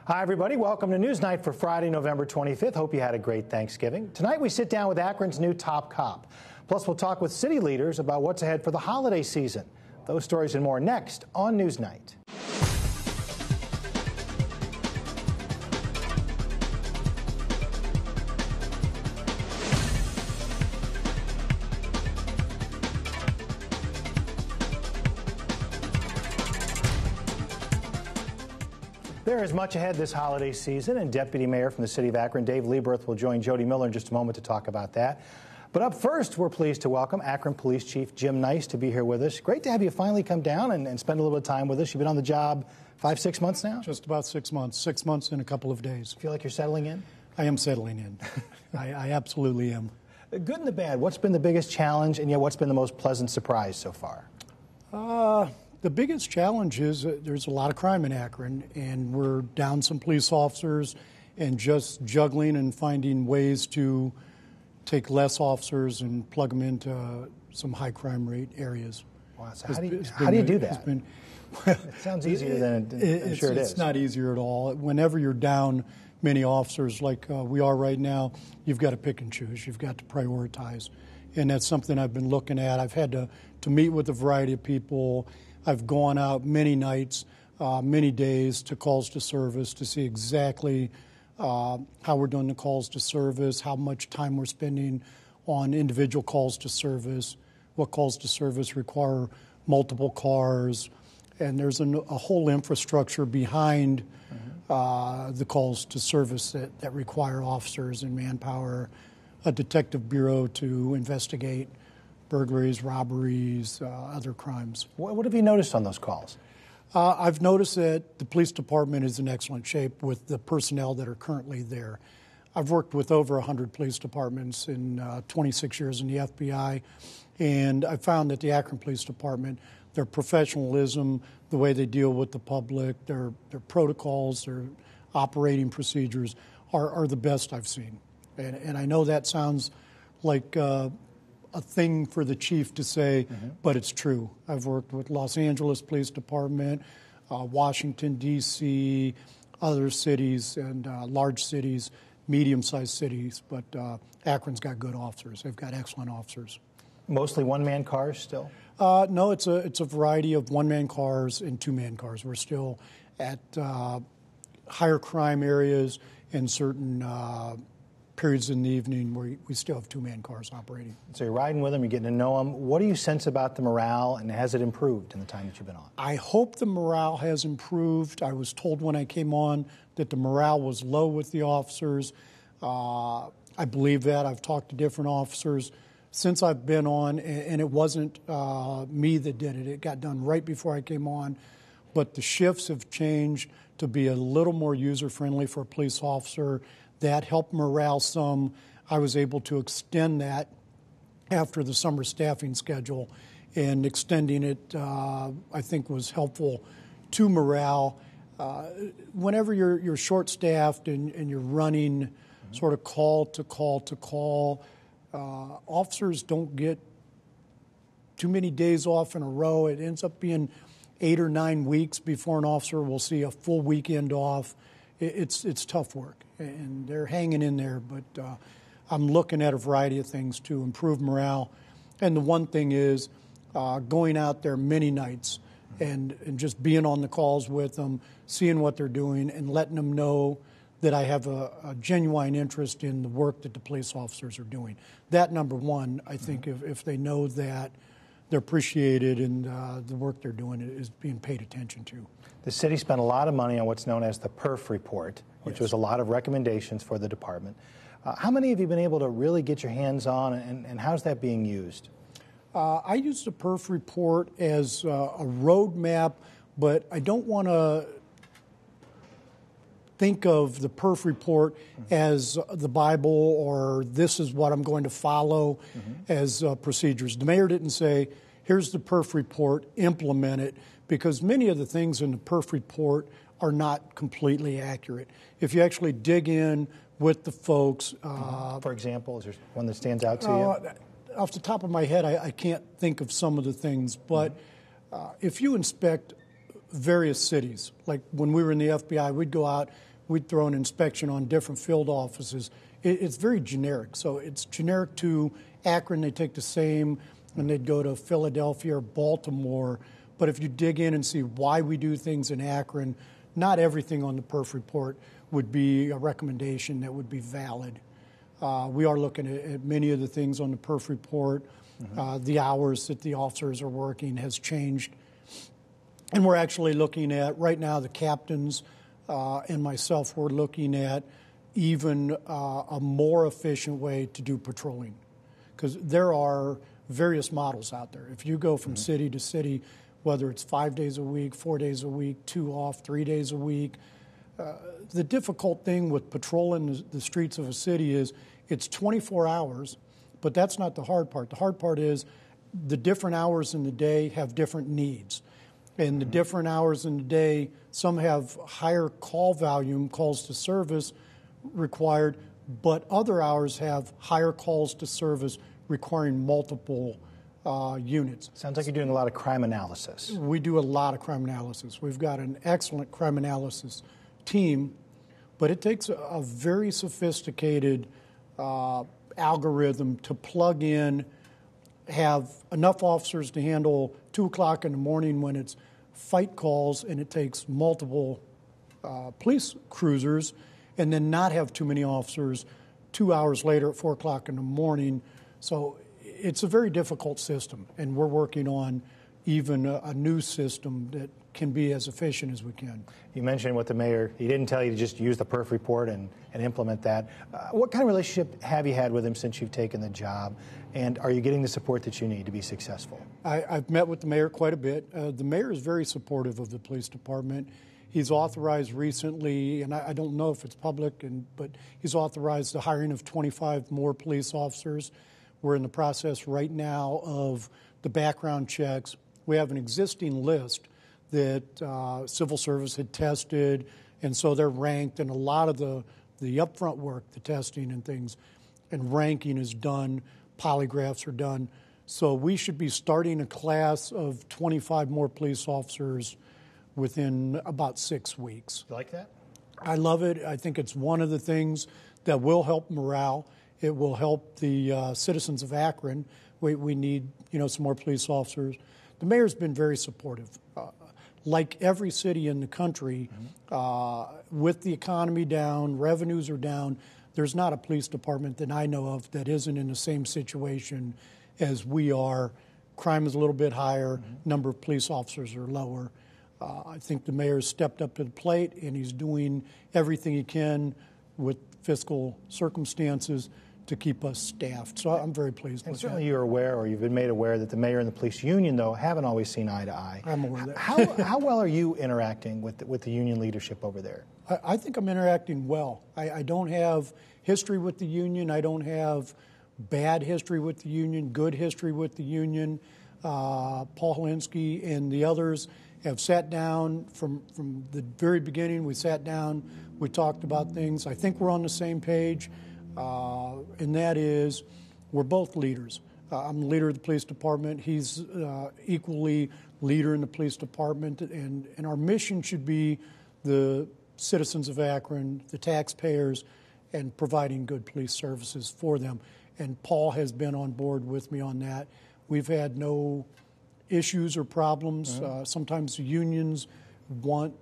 Hi, everybody. Welcome to NewsNite for Friday, November 25th. Hope you had a great Thanksgiving. Tonight, we sit down with Akron's new top cop. Plus, we'll talk with city leaders about what's ahead for the holiday season. Those stories and more next on NewsNite. There is much ahead this holiday season, and Deputy Mayor from the city of Akron, Dave Lieberth, will join Jody Miller in just a moment to talk about that. But up first, we're pleased to welcome Akron Police Chief Jim Nice to be here with us. Great to have you finally come down and spend a little bit of time with us. You've been on the job 5-6 months now? Just about 6 months. 6 months and a couple of days. Feel like you're settling in? I am settling in. I absolutely am. The good and the bad. What's been the biggest challenge, and yet what's been the most pleasant surprise so far? The biggest challenge is there's a lot of crime in Akron, and we're down some police officers and just juggling and finding ways to take less officers and plug them into some high crime rate areas. Wow, so how do you do that? It sounds easier than I'm sure it is. It's not easier at all. Whenever you're down many officers like we are right now, you've got to pick and choose. You've got to prioritize. And that's something I've been looking at. I've had to meet with a variety of people. I've gone out many nights, many days to calls to service to see exactly how we're doing the calls to service, how much time we're spending on individual calls to service, what calls to service require multiple cars, and there's a whole infrastructure behind the calls to service that require officers and manpower, a detective bureau to investigate burglaries, robberies, other crimes. What have you noticed on those calls? I've noticed that the police department is in excellent shape with the personnel that are currently there. I've worked with over 100 police departments in 26 years in the FBI, and I found that the Akron Police Department, their professionalism, the way they deal with the public, their protocols, their operating procedures are the best I've seen. And I know that sounds like a thing for the chief to say, but it's true. I've worked with Los Angeles Police Department, Washington, D.C., other cities and large cities, medium-sized cities, but Akron's got good officers. They've got excellent officers. Mostly one-man cars still? No, it's a variety of one-man cars and two-man cars. We're still at higher crime areas and certain periods in the evening where we still have two-man cars operating. So you're riding with them, you're getting to know them. What do you sense about the morale, and has it improved in the time that you've been on? I hope the morale has improved. I was told when I came on that the morale was low with the officers. I believe that. I've talked to different officers since I've been on, and it wasn't me that did it. It got done right before I came on. But the shifts have changed to be a little more user-friendly for a police officer. That helped morale some. I was able to extend that after the summer staffing schedule, and extending it, I think, was helpful to morale. Whenever you're short-staffed and you're running sort of call to call to call, officers don't get too many days off in a row. It ends up being 8 or 9 weeks before an officer will see a full weekend off. It's tough work, and they're hanging in there, but I'm looking at a variety of things to improve morale. And the one thing is going out there many nights and just being on the calls with them, seeing what they're doing, and letting them know that I have a genuine interest in the work that the police officers are doing. That, number one, I think if they know that they're appreciated and the work they're doing is being paid attention to. The city spent a lot of money on what's known as the Perf Report, which was a lot of recommendations for the department. How many have you been able to really get your hands on, and how's that being used? I use the Perf Report as a roadmap, but I don't want to think of the Perf Report as the Bible or this is what I'm going to follow as procedures. The mayor didn't say, here's the Perf Report, implement it, because many of the things in the Perf Report are not completely accurate. If you actually dig in with the folks... For example, is there one that stands out to you? Off the top of my head, I can't think of some of the things, but if you inspect various cities. Like when we were in the FBI, we'd go out, we'd throw an inspection on different field offices. It's very generic. So it's generic to Akron. They take the same, and they'd go to Philadelphia or Baltimore. But if you dig in and see why we do things in Akron, not everything on the Perf Report would be a recommendation that would be valid. We are looking at many of the things on the Perf Report. The hours that the officers are working has changed. And we're actually looking at, right now, the captains and myself, we're looking at even a more efficient way to do patrolling. Because there are various models out there. If you go from city to city, whether it's 5 days a week, 4 days a week, 2 off, 3 days a week, the difficult thing with patrolling the streets of a city is it's 24 hours, but that's not the hard part. The hard part is the different hours in the day have different needs. And the different hours in the day, some have higher call volume, calls to service required, but other hours have higher calls to service requiring multiple units. Sounds like you're doing a lot of crime analysis. We do a lot of crime analysis. We've got an excellent crime analysis team, but it takes a very sophisticated algorithm to plug in, have enough officers to handle 2 o'clock in the morning when it's fight calls, and it takes multiple police cruisers, and then not have too many officers 2 hours later at 4 o'clock in the morning. So it's a very difficult system, and we're working on even a new system that can be as efficient as we can. You mentioned what the mayor, he didn't tell you to just use the Perf Report and implement that. What kind of relationship have you had with him since you've taken the job? And are you getting the support that you need to be successful? I've met with the mayor quite a bit. The mayor is very supportive of the police department. He's authorized recently, and I don't know if it's public, but he's authorized the hiring of 25 more police officers. We're in the process right now of the background checks. We have an existing list that civil service had tested, and so they're ranked, and a lot of the upfront work, the testing and things, and ranking is done, polygraphs are done. So we should be starting a class of 25 more police officers within about 6 weeks. You like that? I love it. I think it's one of the things that will help morale. It will help the citizens of Akron. We need, some more police officers. The mayor's been very supportive. Like every city in the country, with the economy down, revenues are down, there's not a police department that I know of that isn't in the same situation as we are. Crime is a little bit higher, number of police officers are lower. I think the mayor's stepped up to the plate, and he's doing everything he can with fiscal circumstances to keep us staffed. So I'm very pleased with that. Certainly you're aware, or you've been made aware, that the mayor and the police union, though, haven't always seen eye to eye. I'm aware of that. How well are you interacting with the union leadership over there? I think I'm interacting well. I don't have history with the union. I don't have bad history with the union, good history with the union. Paul Helinski and the others have sat down from the very beginning. We sat down, we talked about things. I think we're on the same page. And that is, we're both leaders. I'm the leader of the police department. He's equally leader in the police department. And our mission should be the citizens of Akron, the taxpayers, and providing good police services for them. And Paul has been on board with me on that. We've had no issues or problems. Sometimes the unions want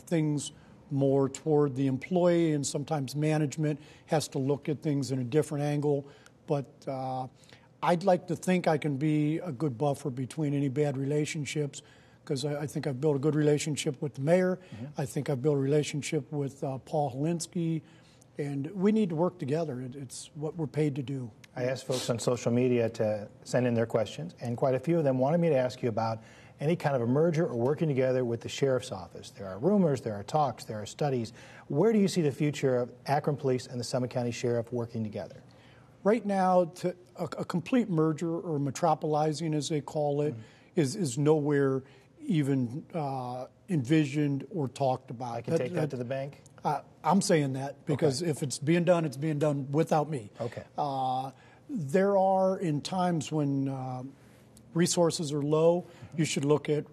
things more toward the employee, and sometimes management has to look at things in a different angle. But I'd like to think I can be a good buffer between any bad relationships, because I think I've built a good relationship with the mayor. I think I've built a relationship with Paul Helinski, and we need to work together. It's what we're paid to do. I asked folks on social media to send in their questions, and quite a few of them wanted me to ask you about any kind of a merger or working together with the sheriff's office. There are rumors, there are talks, there are studies. Where do you see the future of Akron Police and the Summit County Sheriff working together? Right now, a complete merger, or metropolizing as they call it, is nowhere even envisioned or talked about. I can take that to the bank? I'm saying that because if it's being done, it's being done without me. Okay. There are, in times when resources are low, you should look at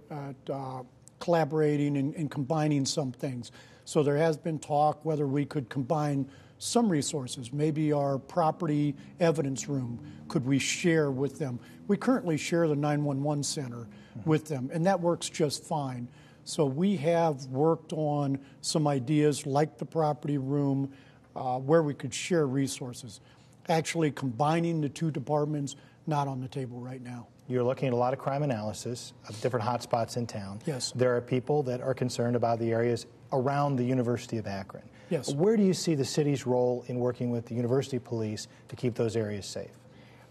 collaborating and combining some things. So there has been talk whether we could combine some resources, maybe our property evidence room, could we share with them? We currently share the 911 center with them, and that works just fine. So we have worked on some ideas like the property room where we could share resources. Actually combining the two departments, not on the table right now. You're looking at a lot of crime analysis of different hotspots in town. Yes. There are people that are concerned about the areas around the University of Akron. Yes. Where do you see the city's role in working with the university police to keep those areas safe?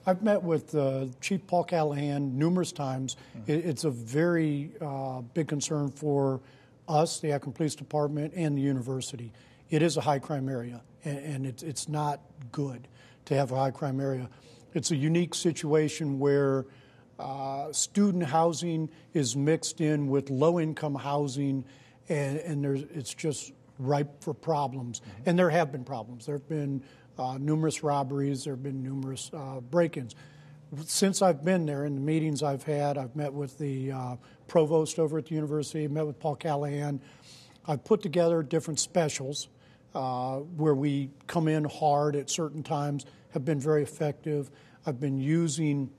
I've met with Chief Paul Callahan numerous times. It's a very big concern for us, the Akron Police Department, and the university. It is a high crime area, and it's not good to have a high crime area. It's a unique situation where student housing is mixed in with low income housing, and it's just ripe for problems. And there have been problems. There have been numerous robberies. There have been numerous break-ins. Since I've been there, in the meetings I've had, I've met with the provost over at the university, met with Paul Callahan. I've put together different specials where we come in hard at certain times, have been very effective. I've been using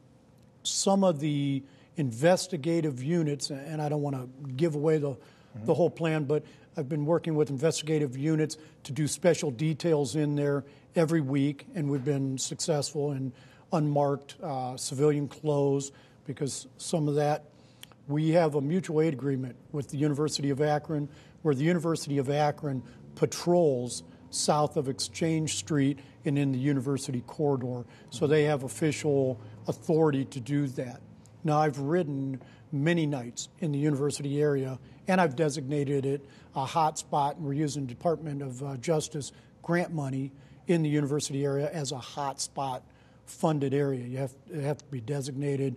some of the investigative units, and I don't want to give away the whole plan, but I've been working with investigative units to do special details in there every week, and we've been successful in unmarked civilian clothes because some of that, we have a mutual aid agreement with the University of Akron where the University of Akron patrols south of Exchange Street and in the university corridor. So they have official authority to do that. Now, I've ridden many nights in the university area, and I've designated it a hot spot, and we're using Department of Justice grant money in the university area as a hot spot funded area. You have to be designated,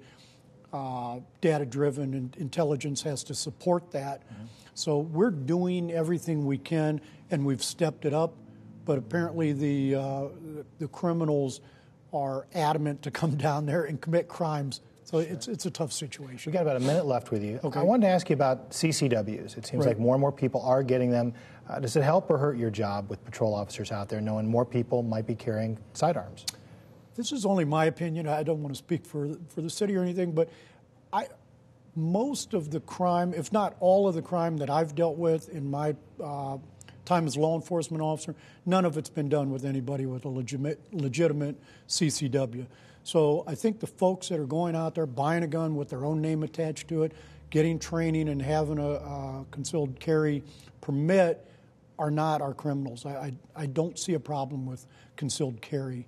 data-driven, and intelligence has to support that. So we're doing everything we can, and we've stepped it up, but apparently the criminals are adamant to come down there and commit crimes. So it's a tough situation. We've got about a minute left with you. Okay. I wanted to ask you about CCWs. It seems like more and more people are getting them. Does it help or hurt your job with patrol officers out there knowing more people might be carrying sidearms? This is only my opinion. I don't want to speak for the city or anything, but most of the crime, if not all of the crime that I've dealt with in my time as a law enforcement officer, none of it's been done with anybody with a legitimate CCW. So I think the folks that are going out there buying a gun with their own name attached to it, getting training and having a concealed carry permit are not our criminals. I don't see a problem with concealed carry.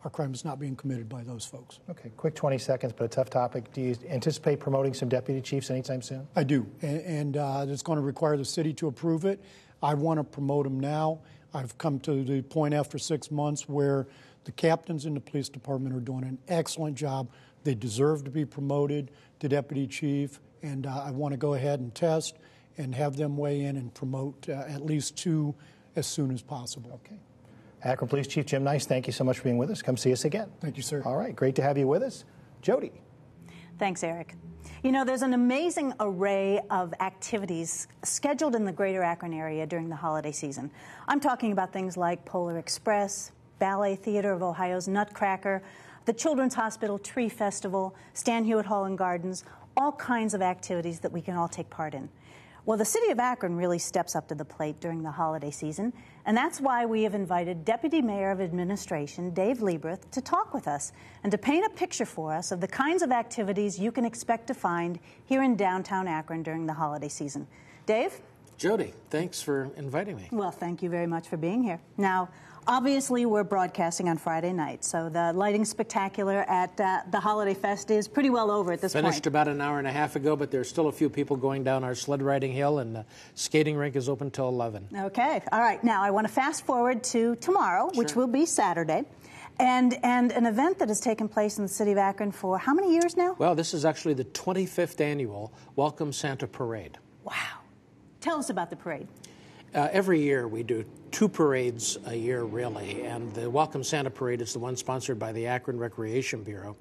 Our crime is not being committed by those folks. Okay, quick 20 seconds, but a tough topic. Do you anticipate promoting some deputy chiefs anytime soon? I do, and it's going to require the city to approve it. I want to promote them now. I've come to the point after 6 months where the captains in the police department are doing an excellent job. They deserve to be promoted to deputy chief, and I want to go ahead and test and have them weigh in and promote at least 2 as soon as possible. Okay. Akron Police Chief Jim Nice, thank you so much for being with us. Come see us again. Thank you, sir. All right, great to have you with us. Jody. Thanks, Eric. You know, there's an amazing array of activities scheduled in the greater Akron area during the holiday season. I'm talking about things like Polar Express, Ballet Theater of Ohio's Nutcracker, the Children's Hospital Tree Festival, Stan Hewitt Hall and Gardens, all kinds of activities that we can all take part in. Well, the city of Akron really steps up to the plate during the holiday season, and that's why we have invited Deputy Mayor of Administration, Dave Liebreth, to talk with us and to paint a picture for us of the kinds of activities you can expect to find here in downtown Akron during the holiday season. Dave? Jody, thanks for inviting me. Well, thank you very much for being here. Now, obviously, we're broadcasting on Friday night, so the lighting spectacular at the Holiday Fest is pretty well over at this point. Finished about an hour and a half ago, but there's still a few people going down our sled riding hill, and the skating rink is open till 11. Okay. All right. Now, I want to fast forward to tomorrow, which will be Saturday, and an event that has taken place in the city of Akron for how many years now? Well, this is actually the 25th annual Welcome Santa Parade. Wow. Tell us about the parade. Every year we do 2 parades a year, really, and the Welcome Santa Parade is the one sponsored by the Akron Recreation Bureau.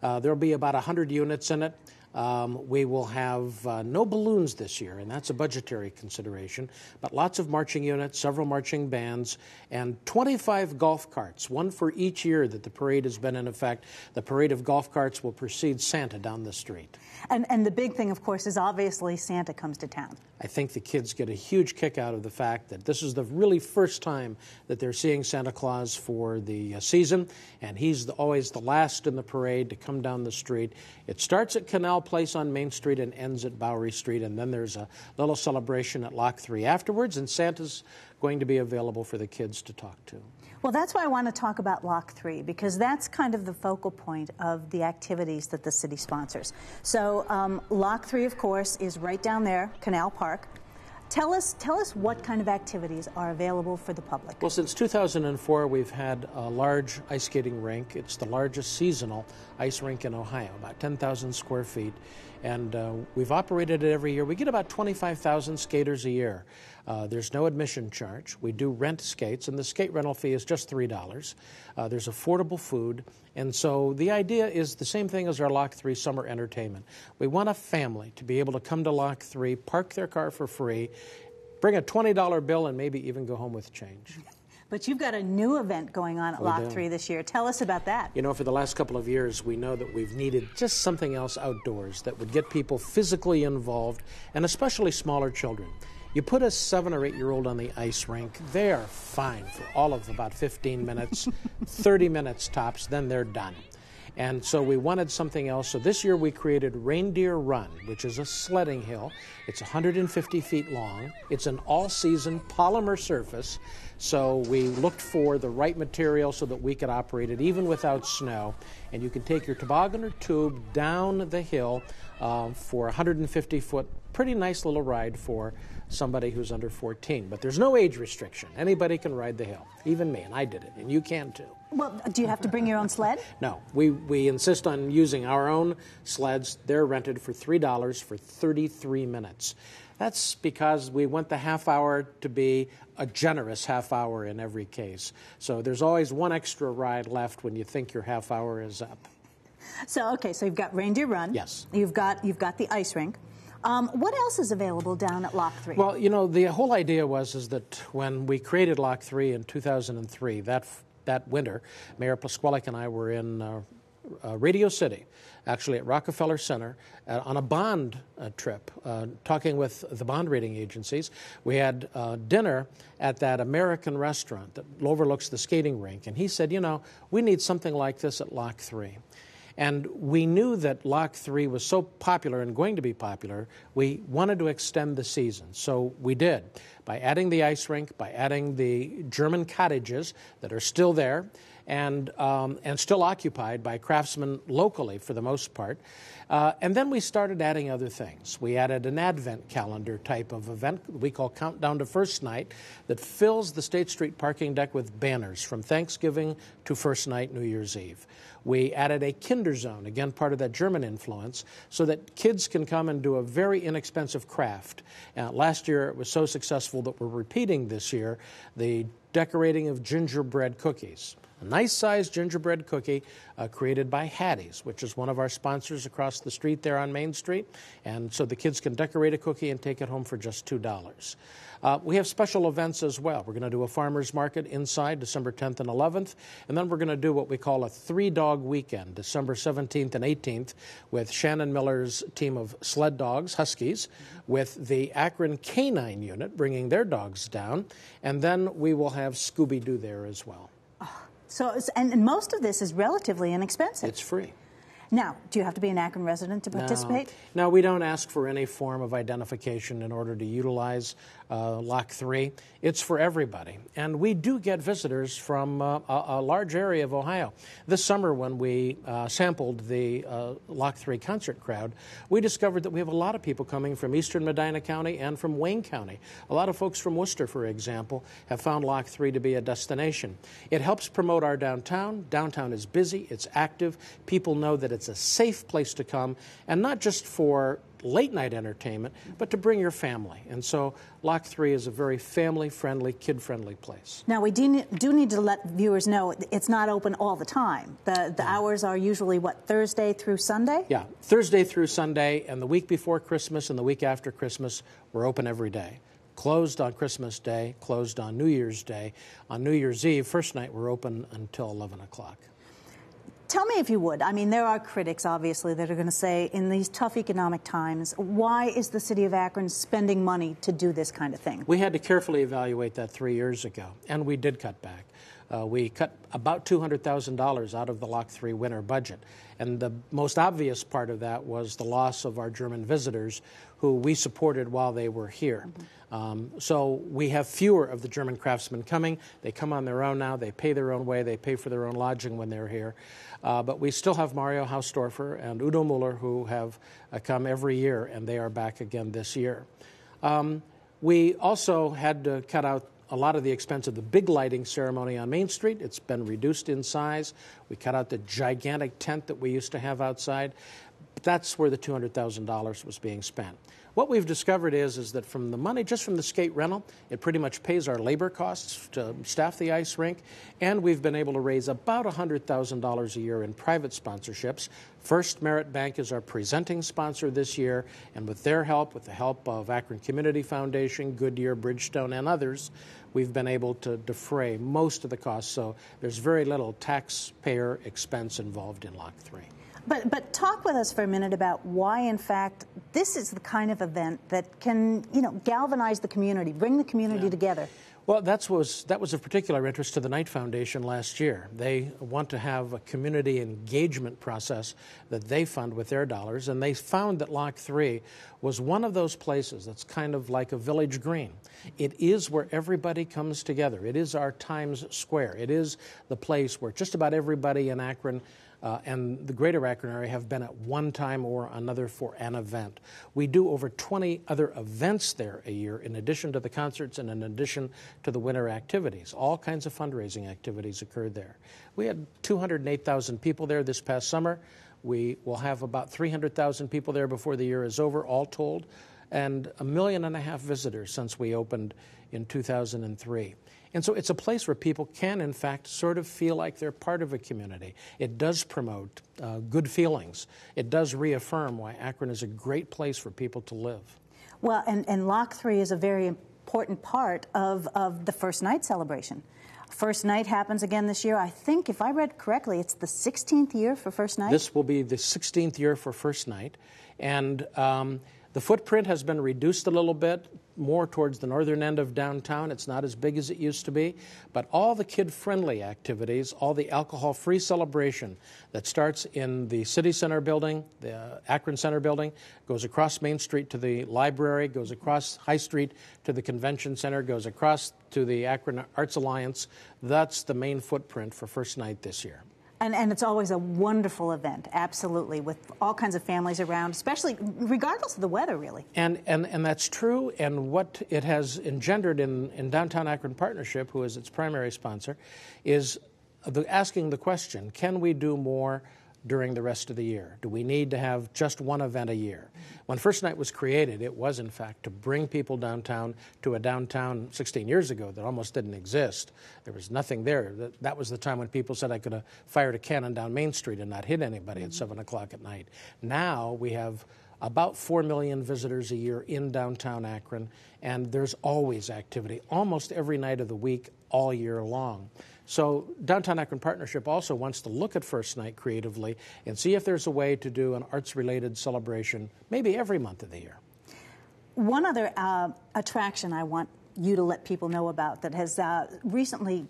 There'll be about 100 units in it. We will have no balloons this year, and that's a budgetary consideration, but lots of marching units, several marching bands, and 25 golf carts, one for each year that the parade has been in effect. The parade of golf carts will precede Santa down the street. And the big thing, of course, is obviously Santa comes to town. I think the kids get a huge kick out of the fact that this is the really first time that they're seeing Santa Claus for the season, and he's always the last in the parade to come down the street. It starts at Canal Place on Main Street and ends at Bowery Street, and then there's a little celebration at Lock 3 afterwards, and Santa's going to be available for the kids to talk to. Well, that's why I want to talk about Lock 3, because that's kind of the focal point of the activities that the city sponsors. So Lock 3, of course, is right down there, Canal Park. Tell us what kind of activities are available for the public. Well, since 2004, we've had a large ice skating rink. It's the largest seasonal ice rink in Ohio, about 10,000 square feet. And we've operated it every year. We get about 25,000 skaters a year. There's no admission charge. We do rent skates, and the skate rental fee is just $3. There's affordable food. And so the idea is the same thing as our Lock 3 summer entertainment. We want a family to be able to come to Lock 3, park their car for free, bring a $20 bill, and maybe even go home with change. But you've got a new event going on at Lock 3 this year. Tell us about that. You know, for the last couple of years, we know that we've needed just something else outdoors that would get people physically involved, and especially smaller children. You put a 7 or 8-year-old on the ice rink, they are fine for all of about 15 minutes, 30 minutes tops, then they're done. And so we wanted something else. So this year we created Reindeer Run, which is a sledding hill. It's 150 feet long. It's an all-season polymer surface. So we looked for the right material so that we could operate it even without snow. And you can take your toboggan or tube down the hill for a 150-foot, pretty nice little ride for somebody who's under 14. But there's no age restriction. Anybody can ride the hill, even me, and I did it, and you can too. Well, do you have to bring your own sled? No. We insist on using our own sleds. They're rented for $3 for 33 minutes. That's because we want the half hour to be a generous half hour in every case. So there's always one extra ride left when you think your half hour is up. So, okay, so you've got Reindeer Run. Yes. You've got the ice rink. What else is available down at Lock 3? Well, you know, the whole idea is that when we created Lock 3 in 2003, that winter, Mayor Plasquelik and I were in Radio City, actually at Rockefeller Center, on a bond trip, talking with the bond rating agencies. We had dinner at that American restaurant that overlooks the skating rink, and he said, you know, we need something like this at Lock 3. And we knew that Lock 3 was so popular and going to be popular, we wanted to extend the season. So we did, by adding the ice rink, by adding the German cottages that are still there and still occupied by craftsmen locally for the most part. And then we started adding other things. We added an Advent calendar type of event we call Countdown to First Night that fills the State Street parking deck with banners from Thanksgiving to First Night, New Year's Eve. We added a Kinderzone, again part of that German influence, so that kids can come and do a very inexpensive craft. Last year it was so successful that we're repeating this year the decorating of gingerbread cookies. A nice-sized gingerbread cookie created by Hattie's, which is one of our sponsors across the street there on Main Street. And so the kids can decorate a cookie and take it home for just $2. We have special events as well. We're going to do a farmer's market inside December 10th and 11th. And then we're going to do what we call a 3-dog weekend, December 17th and 18th, with Shannon Miller's team of sled dogs, Huskies, with the Akron Canine Unit bringing their dogs down. And then we will have Scooby-Doo there as well. So, and most of this is relatively inexpensive. It's free. Now, do you have to be an Akron resident to participate? No, we don't ask for any form of identification in order to utilize Lock 3. It's for everybody. And we do get visitors from a large area of Ohio. This summer when we sampled the Lock 3 concert crowd, we discovered that we have a lot of people coming from eastern Medina County and from Wayne County. A lot of folks from Worcester, for example, have found Lock 3 to be a destination. It helps promote our downtown. Downtown is busy, it's active. People know that it's a safe place to come, and not just for late-night entertainment, but to bring your family. And so Lock 3 is a very family-friendly, kid-friendly place. Now, we do need to let viewers know it's not open all the time. The hours are usually, what, Thursday through Sunday? Yeah, Thursday through Sunday, and the week before Christmas and the week after Christmas, we're open every day. Closed on Christmas Day, closed on New Year's Day. On New Year's Eve, first night, we're open until 11 o'clock. Tell me if you would. I mean, there are critics, obviously, that are going to say, in these tough economic times, why is the city of Akron spending money to do this kind of thing? We had to carefully evaluate that 3 years ago, and we did cut back. We cut about $200,000 out of the Lock 3 winter budget. And the most obvious part of that was the loss of our German visitors who we supported while they were here. So we have fewer of the German craftsmen coming. They come on their own now. They pay their own way. They pay for their own lodging when they're here. But we still have Mario Hausdorfer and Udo Muller who have come every year, and they are back again this year. We also had to cut out a lot of the expense of the big lighting ceremony on Main Street. It's been reduced in size. We cut out the gigantic tent that we used to have outside. But that's where the $200,000 was being spent. What we've discovered is that from the money, just from the skate rental, it pretty much pays our labor costs to staff the ice rink, and we've been able to raise about $100,000 a year in private sponsorships. First Merit Bank is our presenting sponsor this year, and with their help, with the help of Akron Community Foundation, Goodyear, Bridgestone, and others, we've been able to defray most of the costs, so there's very little taxpayer expense involved in Lock 3. But talk with us for a minute about why, in fact, this is the kind of event that can, galvanize the community, bring the community together. Well, that was of particular interest to the Knight Foundation last year. They want to have a community engagement process that they fund with their dollars, and they found that Lock 3 was one of those places that's kind of like a village green. It is where everybody comes together. It is our Times Square. It is the place where just about everybody in Akron and the greater Akron area have been at one time or another for an event. We do over 20 other events there a year in addition to the concerts and in addition to the winter activities. All kinds of fundraising activities occurred there. We had 208,000 people there this past summer. We will have about 300,000 people there before the year is over, all told, and 1.5 million visitors since we opened in 2003. And so it's a place where people can, in fact, sort of feel like they're part of a community. It does promote good feelings. It does reaffirm why Akron is a great place for people to live. Well, and Lock 3 is a very important part of the first night celebration. First night happens again this year. I think, if I read correctly, it's the 16th year for first night? This will be the 16th year for first night. And the footprint has been reduced a little bit, more towards the northern end of downtown. It's not as big as it used to be. But all the kid-friendly activities, all the alcohol-free celebration that starts in the City Center building, the Akron Center building, goes across Main Street to the library, goes across High Street to the Convention Center, goes across to the Akron Arts Alliance. That's the main footprint for first night this year. And it's always a wonderful event, absolutely, with all kinds of families around, especially regardless of the weather, really. And that's true, and what it has engendered in Downtown Akron Partnership, who is its primary sponsor, is asking the question, can we do more during the rest of the year? Do we need to have just one event a year? When First Night was created, it was, in fact, to bring people downtown to a downtown 16 years ago that almost didn't exist. There was nothing there. That was the time when people said I could have fired a cannon down Main Street and not hit anybody at 7 o'clock at night. Now we have about 4 million visitors a year in downtown Akron, and there's always activity, almost every night of the week, all year long. So Downtown Akron Partnership also wants to look at First Night creatively and see if there's a way to do an arts-related celebration maybe every month of the year. One other attraction I want you to let people know about that has recently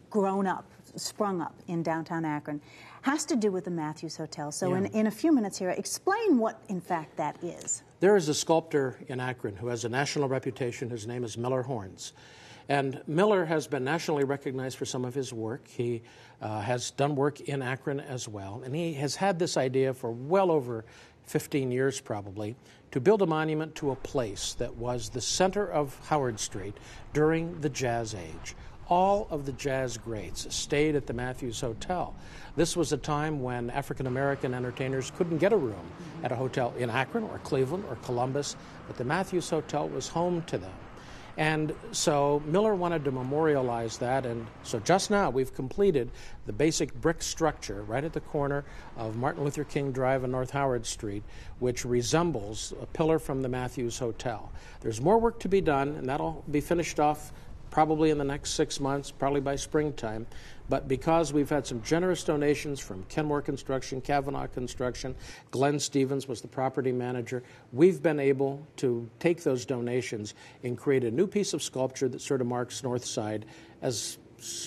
sprung up in downtown Akron has to do with the Matthews Hotel. So in a few minutes here, explain what, in fact, that is. There is a sculptor in Akron who has a national reputation. His name is Miller Horns. And Miller has been nationally recognized for some of his work. He has done work in Akron as well. And he has had this idea for well over 15 years probably to build a monument to a place that was the center of Howard Street during the Jazz Age. all of the jazz greats stayed at the Matthews Hotel. This was a time when African American entertainers couldn't get a room at a hotel in Akron or Cleveland or Columbus, but the Matthews Hotel was home to them. And so Miller wanted to memorialize that, and so just now we've completed the basic brick structure right at the corner of Martin Luther King Drive and North Howard Street, which resembles a pillar from the Matthews Hotel. There's more work to be done, and that'll be finished off probably in the next 6 months, probably by springtime. But because we've had some generous donations from Kenmore Construction, Kavanaugh Construction, Glenn Stevens was the property manager, we've been able to take those donations and create a new piece of sculpture that sort of marks North Side as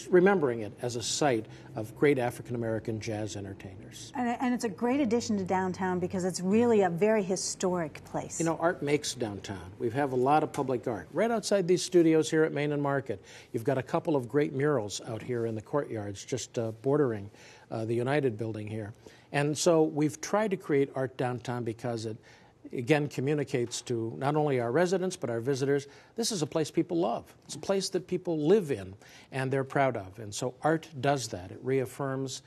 remembering it as a site of great African-American jazz entertainers. And it's a great addition to downtown because it's really a very historic place. You know, art makes downtown. We have a lot of public art. Right outside these studios here at Main and Market, you've got a couple of great murals out here in the courtyards, just bordering the United building here. And so we've tried to create art downtown because it, again, communicates to not only our residents but our visitors. This is a place people love. It's a place that people live in and they're proud of. And so art does that. It reaffirms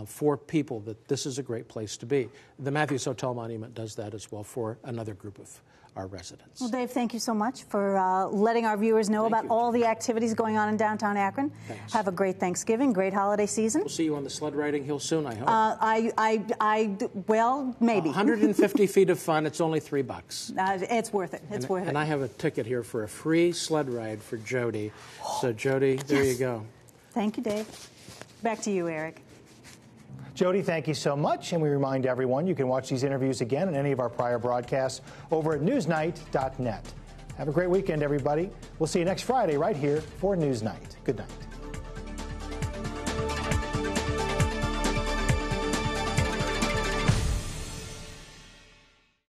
for people that this is a great place to be. The Matthews Hotel Monument does that as well for another group of our residents. Well, Dave, thank you so much for letting our viewers know about all the activities going on in downtown Akron. Thanks. Have a great Thanksgiving, great holiday season. We'll see you on the sled riding hill soon, I hope. Well, maybe. 150 feet of fun. It's only $3. It's worth it. It's worth it. And I have a ticket here for a free sled ride for Jody. So, Jody, there you go. Thank you, Dave. Back to you, Eric. Jody, thank you so much. And we remind everyone you can watch these interviews again and any of our prior broadcasts over at newsnight.net. Have a great weekend, everybody. We'll see you next Friday right here for Newsnight. Good night.